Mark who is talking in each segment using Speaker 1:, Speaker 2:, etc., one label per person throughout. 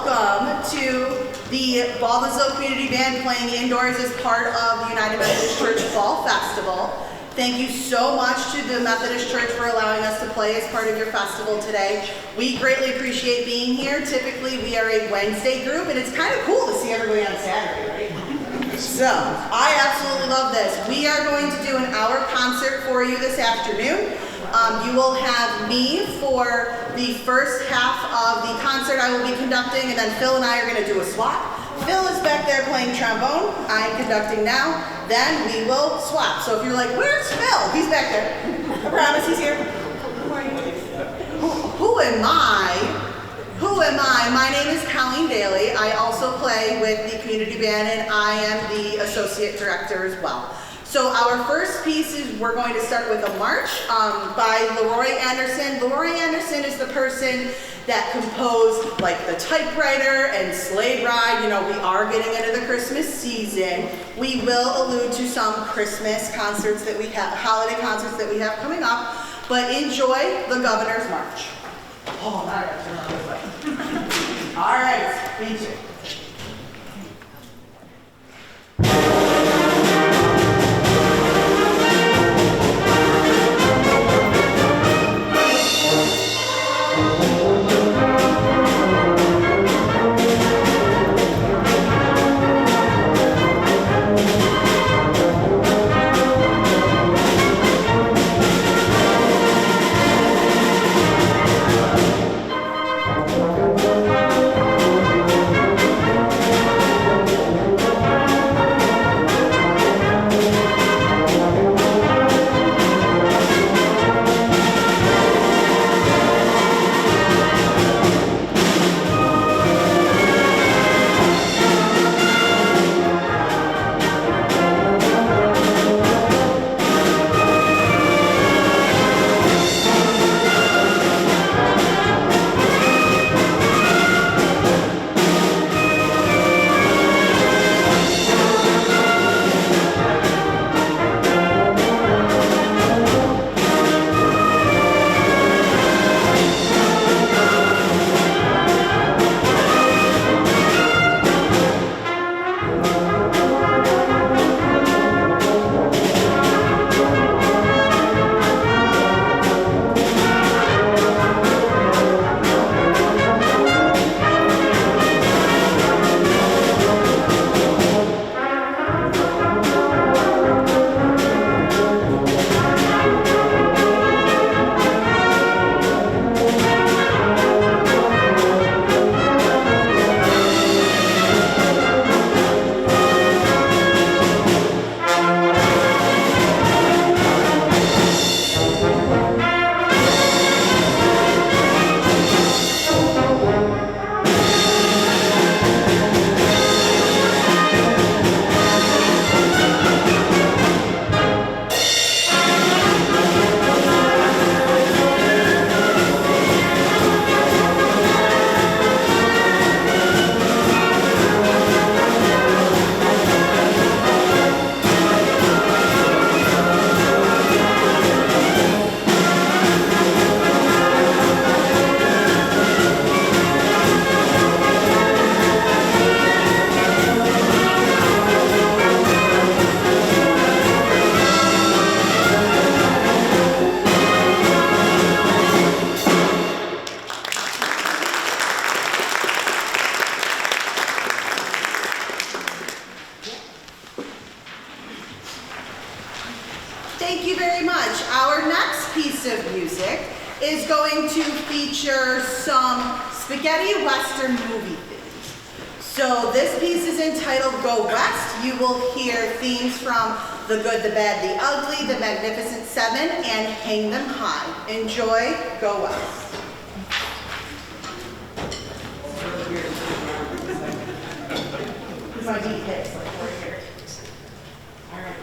Speaker 1: welcome to the Baldwinsville Community Band playing indoors as part of the United Methodist Church Fall Festival. Thank you so much to the Methodist Church for allowing us to play as part of your festival today. We greatly appreciate being here. Typically, we are a Wednesday group, and it's kind of cool to see everybody on Saturday, right? So, I absolutely love this. We are going to do an hour concert for you this afternoon. You will have me for the first half of the concert I will be conducting, and then Phil and I are going to do a swap. Phil is back there playing trombone. I'm conducting now. Then we will swap. So if you're like, where's Phil? He's back there. I promise he's here. Who am I? Who am I? My name is Colleen Daly. I also play with the community band, and I am the associate director as well. So our first piece is we're going to start with a march by Leroy Anderson. Leroy Anderson is the person that composed like the typewriter and Sleigh Ride. You know, we are getting into the Christmas season. We will allude to some Christmas concerts that we have, holiday concerts that we have coming up, but enjoy the Governor's March. Oh, now I got to turn around this way. All right, me too. The Good, the Bad, the Ugly, The Magnificent Seven, and Hang Them High. Enjoy, Go West. Here's my deep hits, like right here. All right.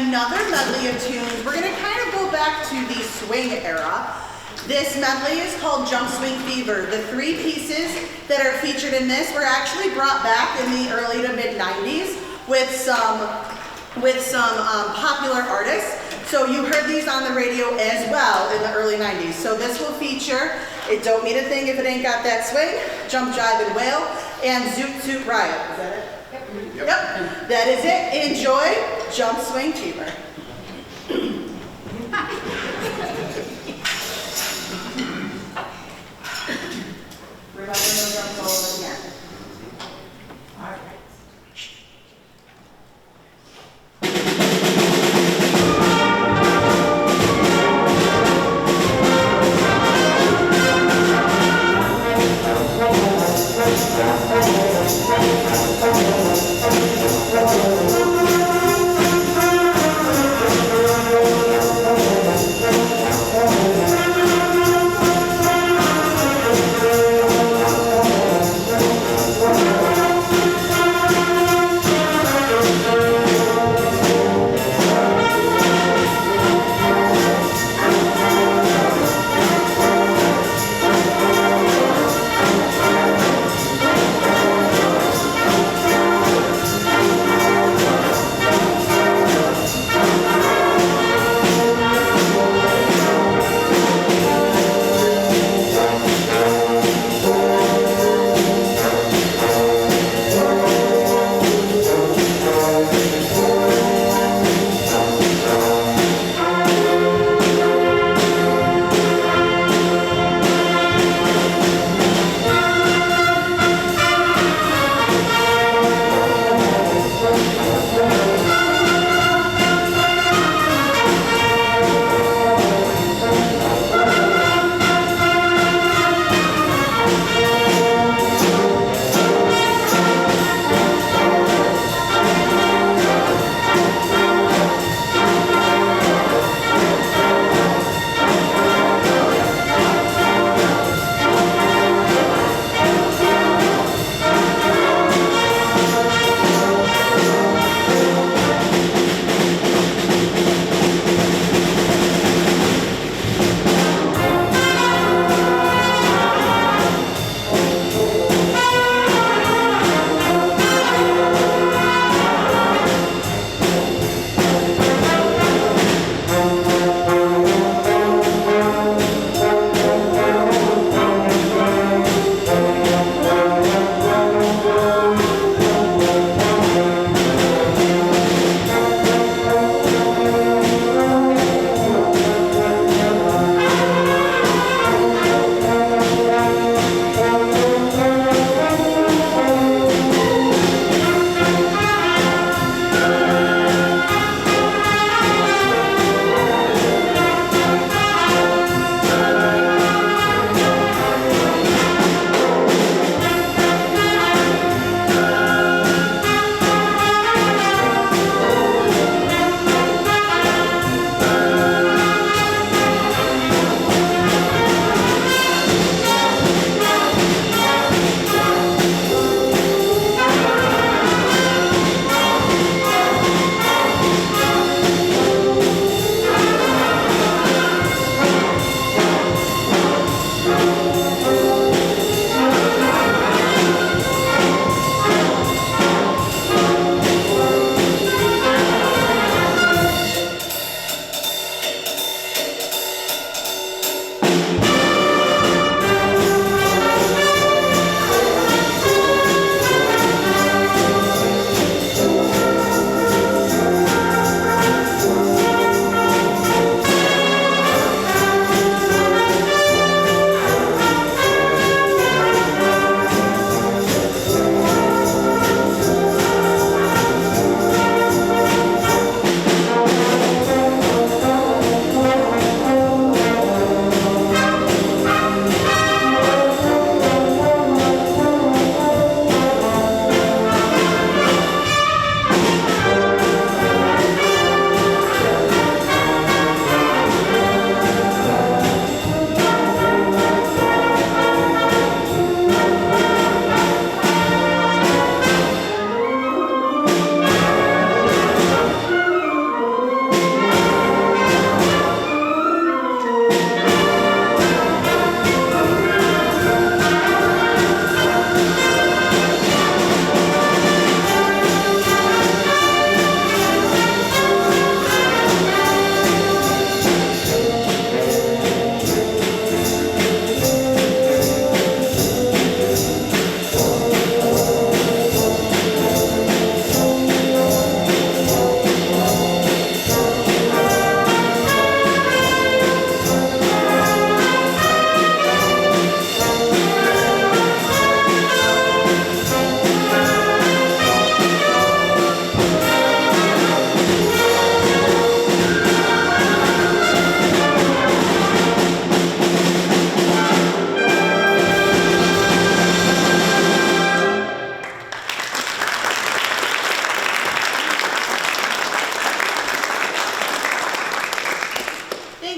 Speaker 1: another medley of tunes. We're gonna kind of go back to the swing era. This medley is called Jump Swing Fever. The 3 pieces that are featured in this were actually brought back in the early to mid 90s with some popular artists. So you heard these on the radio as well in the early 90s. So this will feature It Don't Mean a Thing If It Ain't Got That Swing, Jump, Jive, and Wail, and Zoot Suit Riot. Is that it? Yep. That is it. Enjoy Jump Swing Fever. Remember no drum solo again. All right.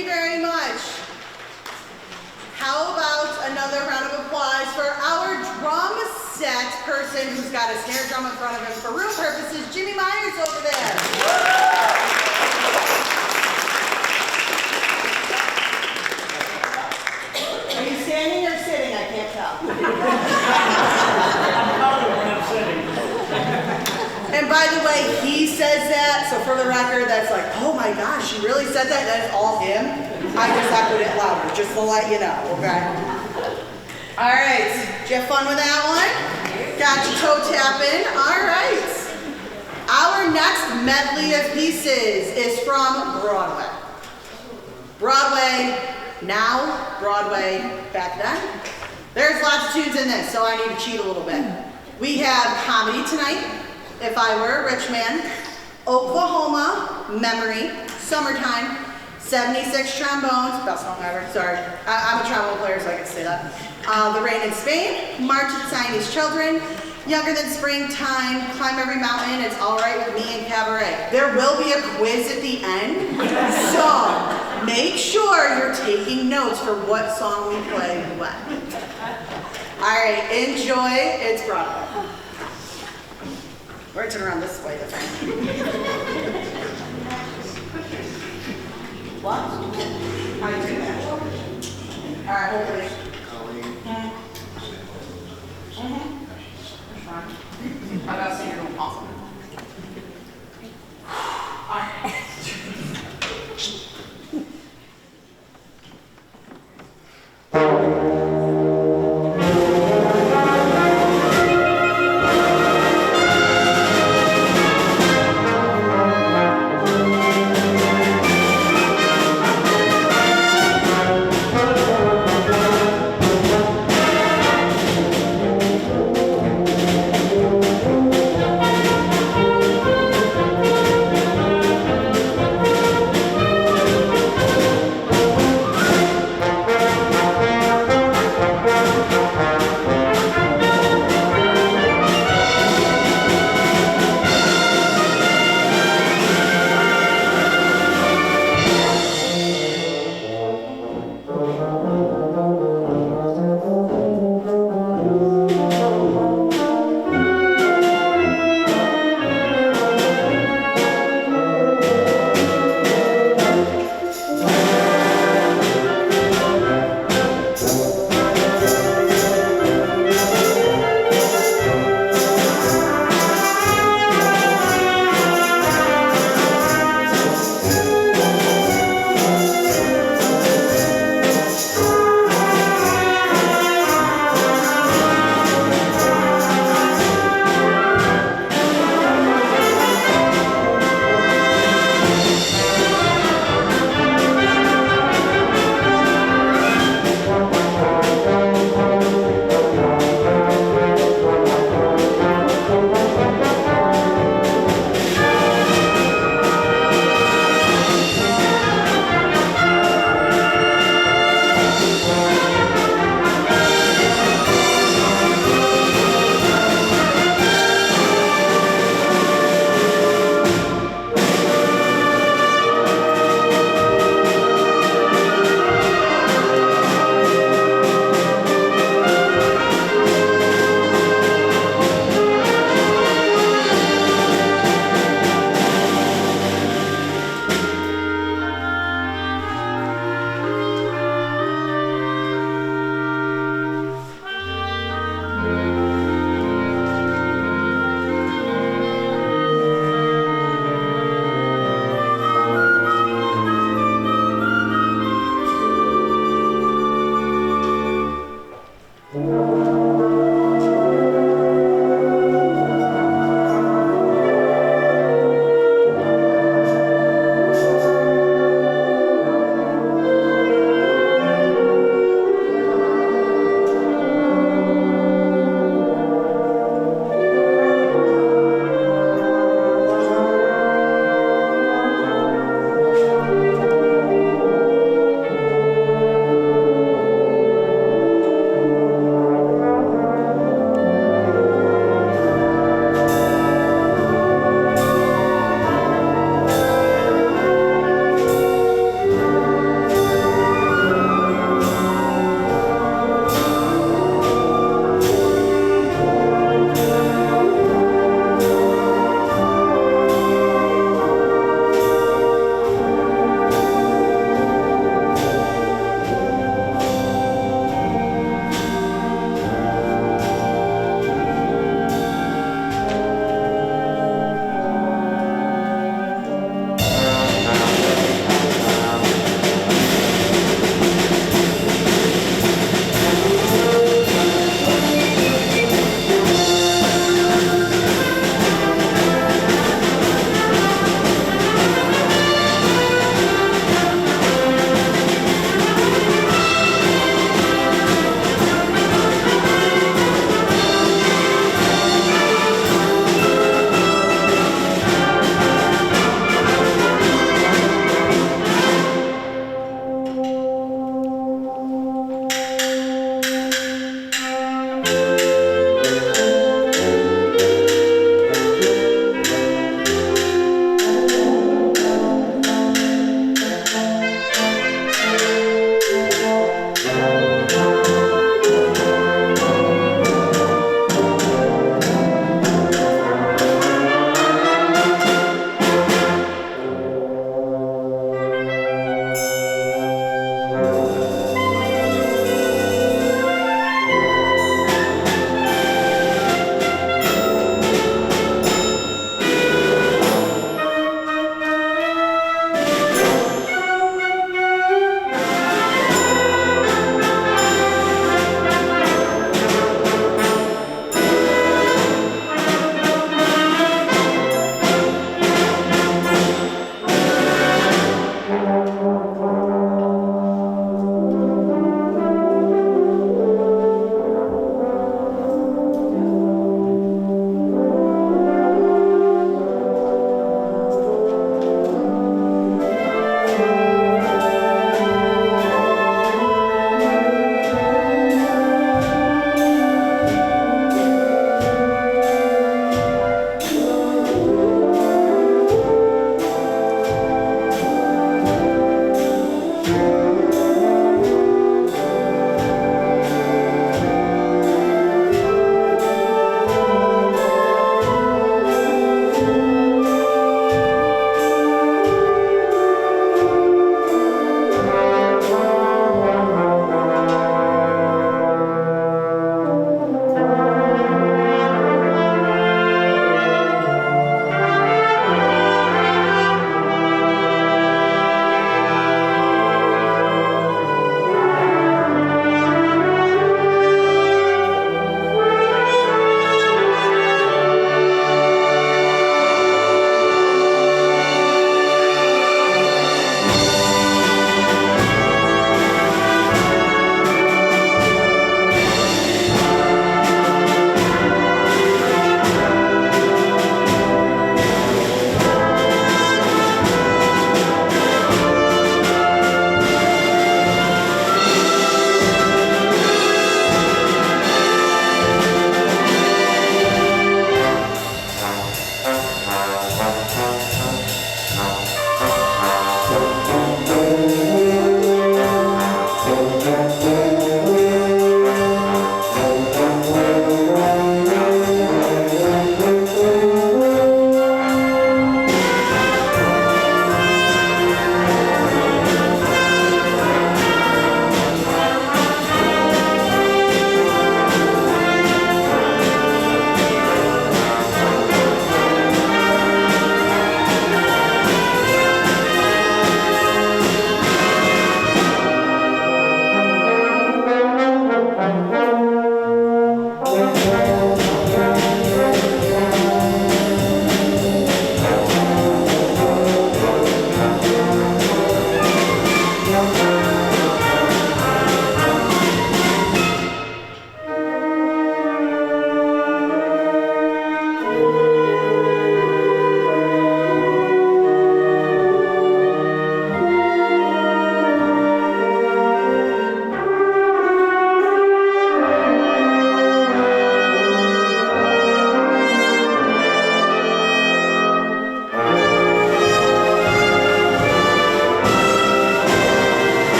Speaker 1: you very much. How about another round of applause for our drum set person who's got a snare drum in front of him for room purposes, Jimmy Myers over there. Are you standing or sitting? I can't tell.
Speaker 2: I'm sitting.
Speaker 1: And by the way, he says that, so for the record, that's like, oh my gosh, he really said that? That's all him? I just echoed it louder, just to let you know, okay? All right, did you have fun with that one? Got your toe tapping, all right. Our next medley of pieces is from Broadway. Broadway now, Broadway back then. There's lots of tunes in this, so I need to cheat a little bit. We have Comedy Tonight, If I Were a Rich Man, Oklahoma, Memory, Summertime, 76 Trombones, best song ever, sorry. I'm a trombone player, so I can say that. The Rain in Spain, March of the Siamese Children, Younger Than Springtime, Climb Every Mountain, It's All Right With Me, and Cabaret. There will be a quiz at the end, so make sure you're taking notes for what song we play when. All right, enjoy, it's Broadway. We're gonna turn around this way, that's right. What? I do that. All right, hopefully. I gotta see you're doing awesome. All right.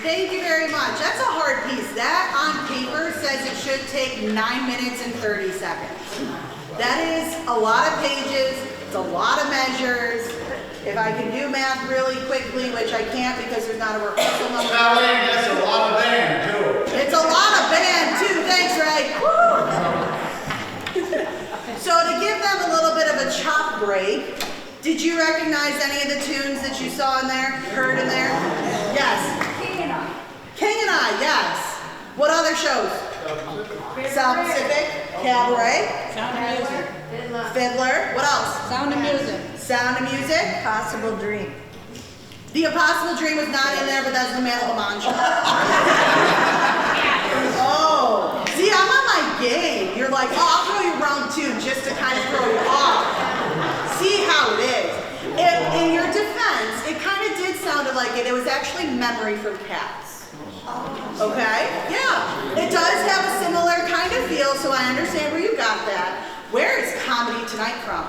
Speaker 1: Thank you very much. That's a hard piece. That on paper says it should take 9 minutes and 30 seconds. That is a lot of pages. It's a lot of measures. If I can do math really quickly, which I can't because there's not a rehearsal number.
Speaker 2: That's a lot of band too.
Speaker 1: It's a lot of band too. Thanks, Ray. Woo! So to give them a little bit of a chop break, did you recognize any of the tunes that you saw in there, heard in there? Yes.
Speaker 3: King and I.
Speaker 1: King and I, yes. What other shows? South Pacific, Cabaret,
Speaker 3: Sound of Music.
Speaker 1: Fiddler. What else?
Speaker 3: Sound of Music.
Speaker 1: Sound of Music.
Speaker 3: Possible Dream.
Speaker 1: The Impossible Dream was not in there, but that's the Man of the Mantra. Oh, see, I'm on my game. You're like, oh, I'll throw you round two just to kind of throw you off. See how it is. In your defense, it kind of did sound like it. It was actually Memory from Cats. Okay? Yeah. It does have a similar kind of feel, so I understand where you got that. Where is Comedy Tonight from?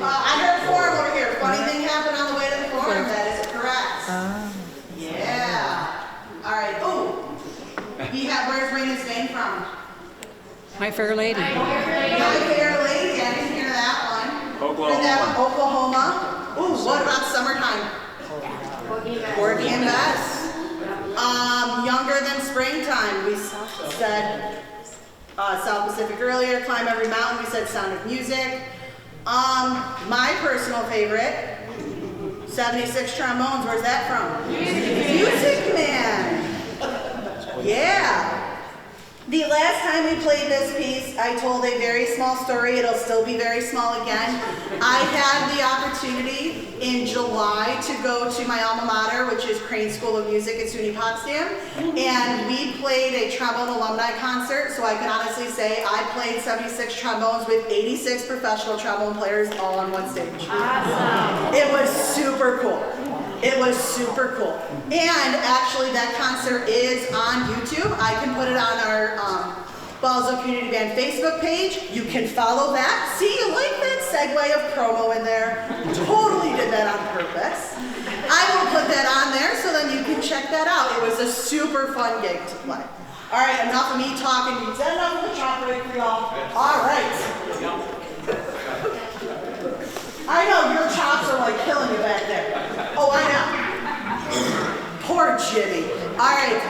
Speaker 1: I heard forum over here. Funny thing happened on the way to the forum. That is correct. Yeah. All right. Oh, where's Raina's name from?
Speaker 3: My Fair Lady.
Speaker 1: My Fair Lady. I didn't hear that one.
Speaker 2: Oklahoma.
Speaker 1: Heard that one? Oklahoma. Ooh, what about summertime? Porgy and Bess. Younger than springtime. We said South Pacific earlier. Climb Every Mountain. We said Sound of Music. My personal favorite, 76 Trombones. Where's that from? Music Man. Yeah. The last time we played this piece, I told a very small story. It'll still be very small again. I had the opportunity in July to go to my alma mater, which is Crane School of Music at SUNY Potsdam, and we played a trombone alumni concert, so I can honestly say I played 76 trombones with 86 professional trombone players all on one stage. Awesome. It was super cool. It was super cool. And actually that concert is on YouTube. I can put it on our Ballsville Community Band Facebook page. You can follow that. See, you like that segue of promo in there. Totally did that on purpose. I will put that on there so then you can check that out. It was a super fun gig to play. All right, enough of me talking. Is that enough of the chop break for y'all? All right. I know, your chops are like killing you back there. Oh, I know. Poor Jimmy. All right,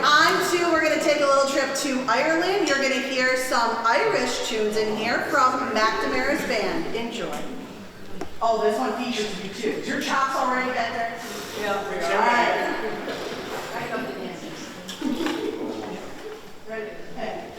Speaker 1: we're going to take a little trip to Ireland. You're going to hear some Irish tunes in here from McNamara's band. Enjoy. Oh, this one features you too. Is your chops already back there? Yeah. All right. Ready? Hey.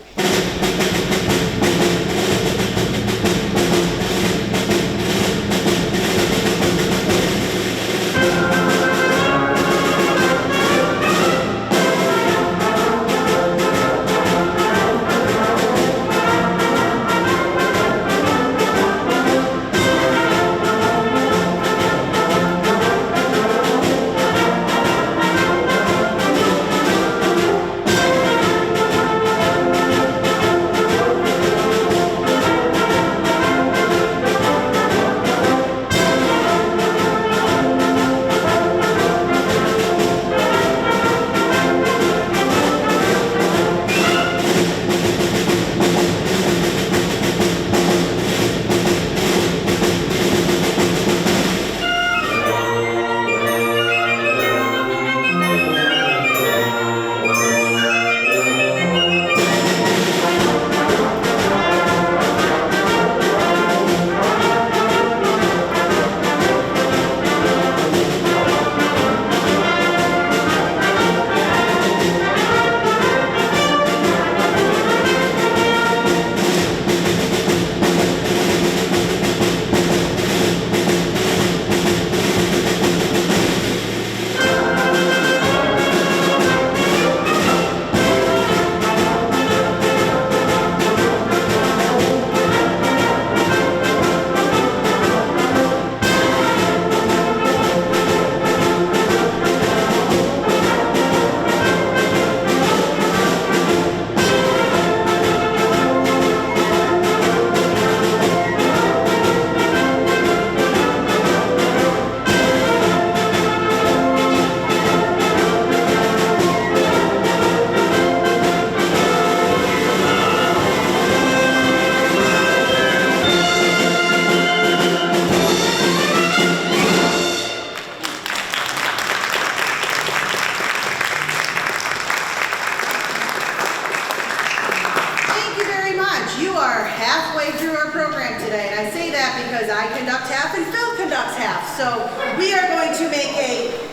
Speaker 1: So we are going to make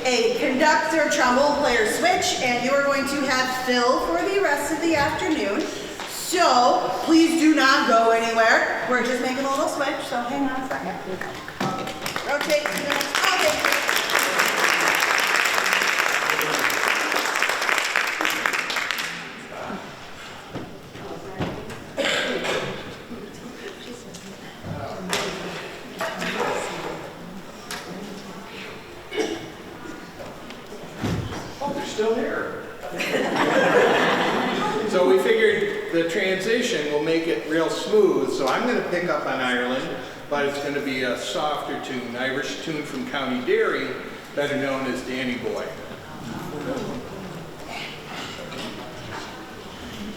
Speaker 1: a conductor trombone player switch, and you are going to have Phil for the rest of the afternoon. So please do not go anywhere. We're just making a little switch, so hang on a second. Rotate to the next. Okay.
Speaker 4: Oh, they're still here. So we figured the transition will make it real smooth. So I'm going to pick up on Ireland, but it's going to be a softer tune, Irish tune from County Derry, better known as Danny Boy.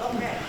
Speaker 1: Okay.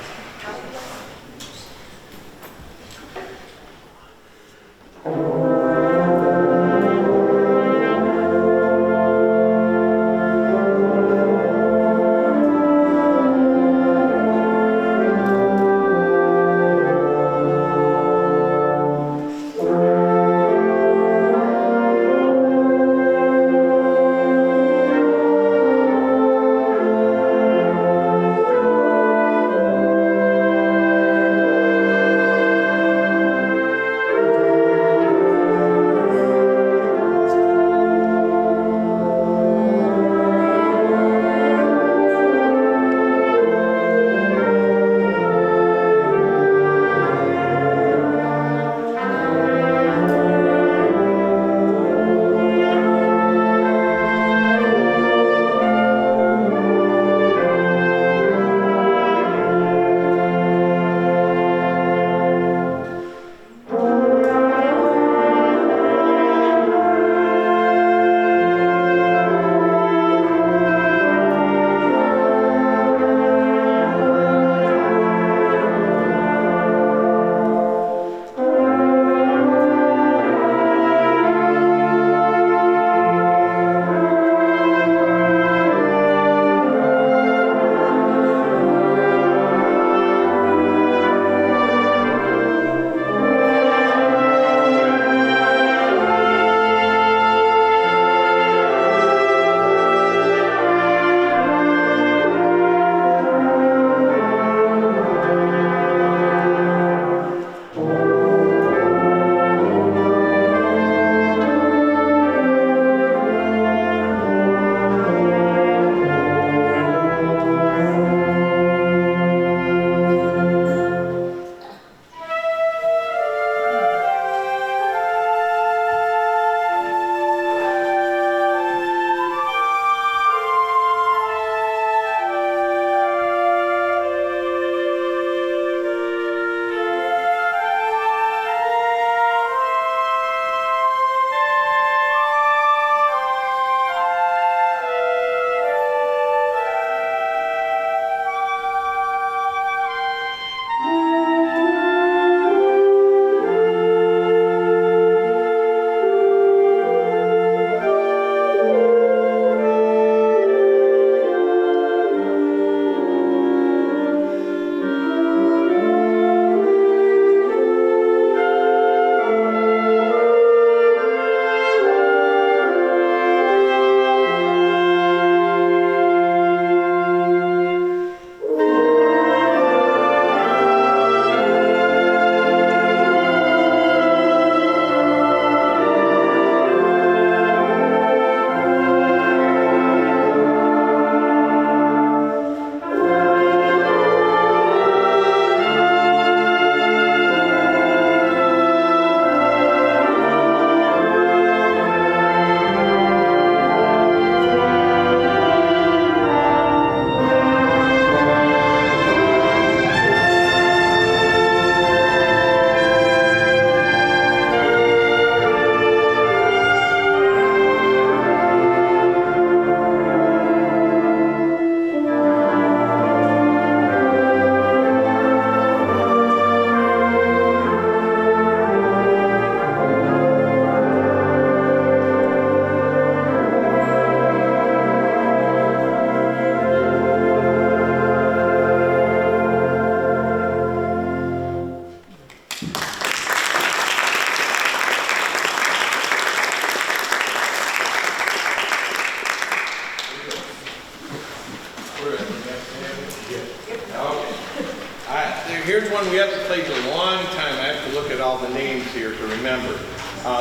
Speaker 4: one we haven't played in a long time. I have to look at all the names here to remember.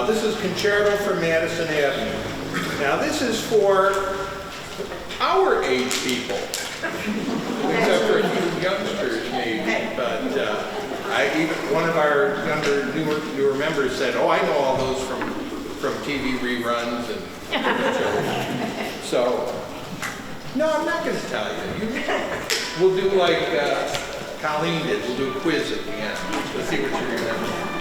Speaker 4: This is Concerto for Madison Avenue. Now this is for our age people, except for a few youngsters maybe. But one of our newer members said, "Oh, I know all those from TV reruns and so." No, I'm not going to tell you. We'll do like Colleen did. We'll do a quiz at the end. Let's see what you remember.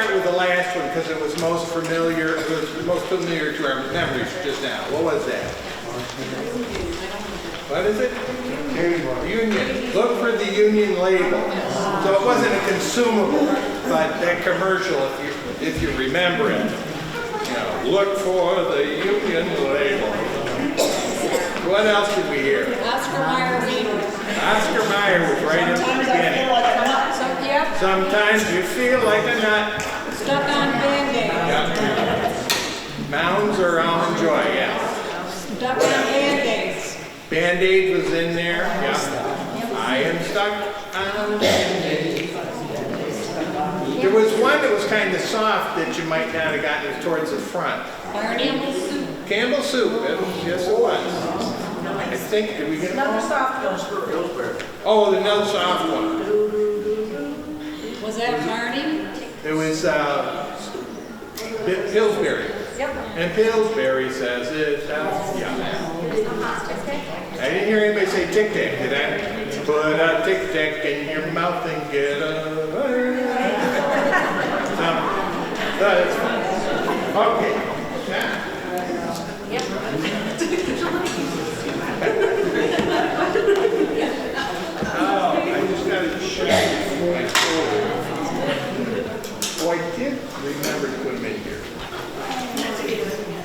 Speaker 4: start with the last one because it was most familiar. It was most familiar to our memories just now. What was that? What is it? Union. Look for the union label. So it wasn't a consumable, but that commercial, if you remember it, you know, look for the union label. What else did we hear?
Speaker 3: Oscar Mayer meeting.
Speaker 4: Oscar Mayer was right at the beginning.
Speaker 3: Yep,
Speaker 4: Sometimes you feel like a nut.
Speaker 3: stuck on Band-Aid.
Speaker 4: Yeah. Mounds or almond joy, yeah.
Speaker 3: Stuck on Band-Aids.
Speaker 4: Band-Aid was in there, yeah. I am stuck on Band-Aid. There was one that was kind of soft that you might not have gotten towards the front.
Speaker 3: Campbell soup.
Speaker 4: Campbell soup, yes it was. I think, did we get
Speaker 1: Another
Speaker 4: it?
Speaker 1: soft one.
Speaker 4: Oh, another soft one.
Speaker 3: Was that Marty?
Speaker 4: It was Pillsbury.
Speaker 1: Yep.
Speaker 4: And Pillsbury says it, yeah. I didn't hear anybody say tic tac, did I? Put a tic tac in your mouth and get away. That's fine. Okay. Now. Oh, I just got to check my folder. Oh, I did remember to put them in here.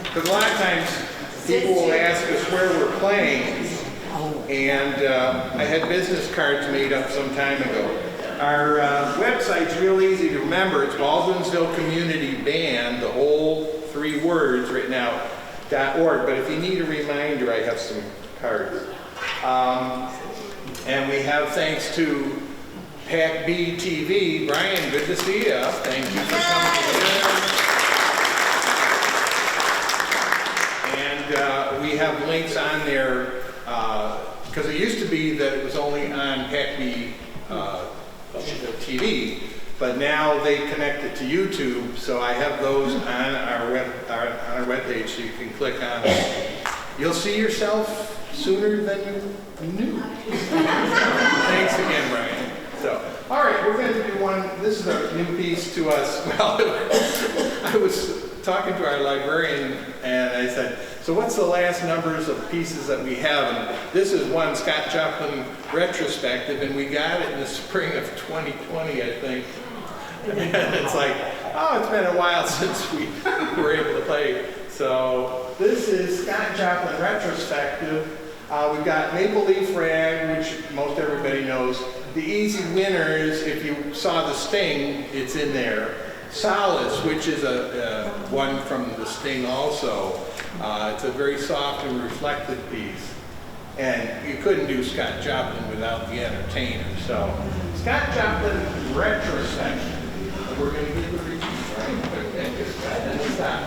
Speaker 4: Because a lot of times people will ask us where we're playing, and I had business cards made up some time ago. Our website's real easy to remember. It's Baldwinsville Community Band, the whole 3 words written out, .org. But if you need a reminder, I have some cards. And we have, thanks to PAC-B TV, Brian, good to see you. Thank you for coming in. And we have links on there, because it used to be that it was only on PAC-B TV, but now they connect it to YouTube, so I have those on our webpage, so you can click on it. You'll see yourself sooner than you knew. Thanks again, Brian. So, all right, we're going to do one. This is a new piece to us. Well, I was talking to our librarian, and I said, so what's the last numbers of pieces that we have? And this is one Scott Joplin retrospective, and we got it in the spring of 2020, I think. And it's like, oh, it's been a while since we were able to play. So this is Scott Joplin retrospective. We've got Maple Leaf Rag, which most everybody knows. The easy winners, if you saw the Sting, it's in there. Solace, which is a one from the Sting also. It's a very soft and reflective piece. And you couldn't do Scott Joplin without the entertainer. So, Scott Joplin retrospective. We're going to get the review, right? And then stop.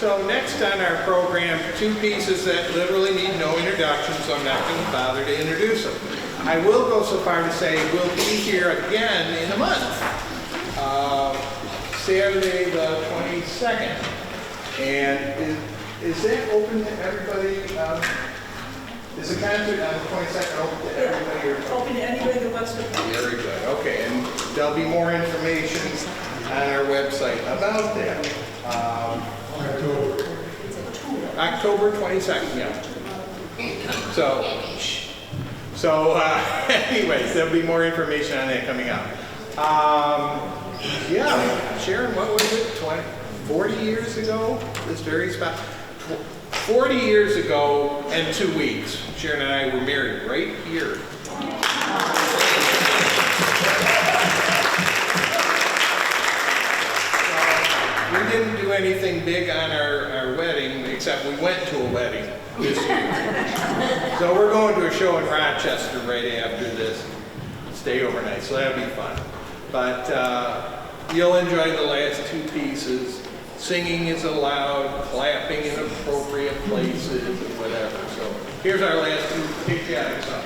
Speaker 4: So next on our program, two pieces that literally need no introduction, so I'm not going to bother to introduce them. I will go so far to say we'll be here again in a month. Saturday the 22nd. And is that open to everybody? Is the concert on the 22nd open to everybody?
Speaker 5: Open to anybody that wants to come.
Speaker 4: Very good. Okay, and there'll be more information on our website about that. October 22nd, yeah. So anyways, there'll be more information on that coming out. Yeah, Sharon, what was it, 40 years ago? This very spot. 40 years ago and 2 weeks, Sharon and I were married right here. We didn't do anything big on our wedding, except we went to a wedding this year. So we're going to a show in Rochester right after this. Stay overnight, so that'll be fun. But you'll enjoy the last two pieces. Singing is allowed, clapping in appropriate places, and whatever. So here's our last two patriotic songs.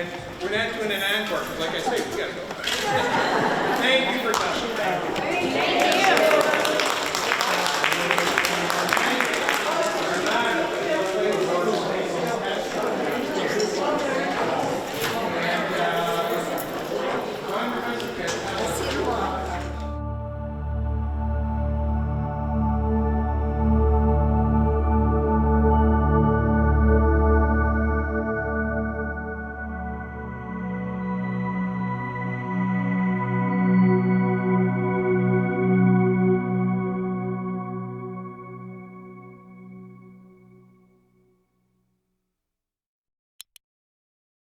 Speaker 4: And we're not doing an encore, because like I say, we gotta go. Thank you for coming.
Speaker 3: Thank you.